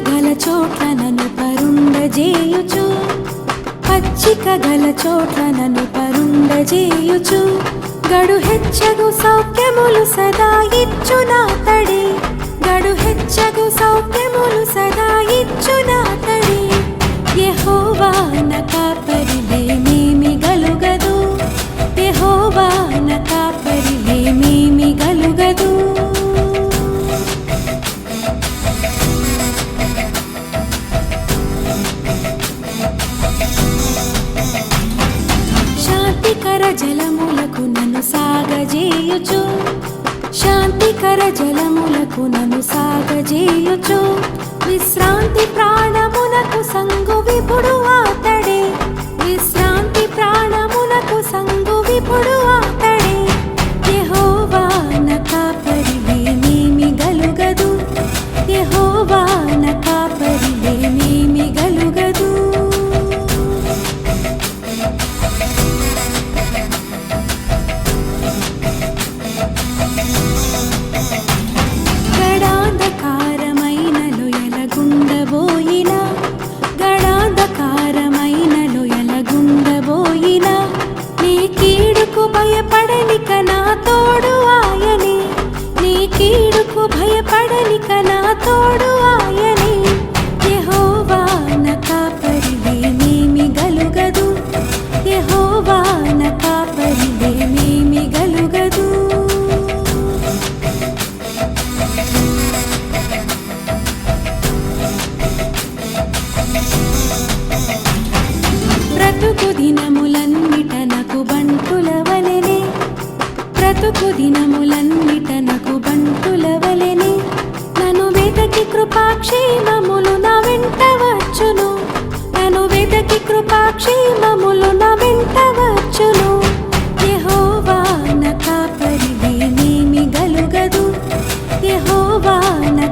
గల చోట్ల నన్ను పరుండజేయుచు పచ్చిక గల చోట్ల నన్ను పరుండజేయుచు గడు హెచ్చగు సౌఖ్యములు సదా ఇచ్చునాతడే గడు హెచ్చగు సౌఖ్యములు సదా ఇచ్చునాతడే యెహోవా నా కాపరిలేమేమి గలుగదు యెహోవా నా కాపరిలేమేమి గలుగదు శాంతికర జలములకు నన్ను సాగజేయుచు శాంతికర జలములకు నన్ను సాగజేయుచు విశ్రాంతి ప్రాణమునకు సంగు విపుడు ఆతడే విశ్రాంతి ప్రాణమునకు సంగు విపుడు ఆతడే యెహోవా నా కాపరిలేమేమి గలుగదు యెహోవా నా కాపరిలేమేమి గలుగదు గడాంధకారమైన లొయల గుండబోయిన గడాంధకారమైన లొయల గుండబోయిన నీ కీడుకు భయపడనిక నా తోడు ఆయనే నీ కీడుకు భయపడనిక నా తోడు ఆయనే యెహోవా నా కాపరిలేమేమి గలుగదు యెహోవా నా కాపరిలేమేమి గలుగదు బ్రతుకు దినములన్నిట నాకు బంటులవలెనే బ్రతుకు దినములన్నిట నాకు బంటులవలెనే నన్ను వెదకి కృపాక్షేమములు నా వెంట వచ్చును నన్ను వెదకి కృపాక్షేమములు నా వెంట వచ్చును యెహోవా నా కాపరిలేమేమి గలుగదు యెహోవా నా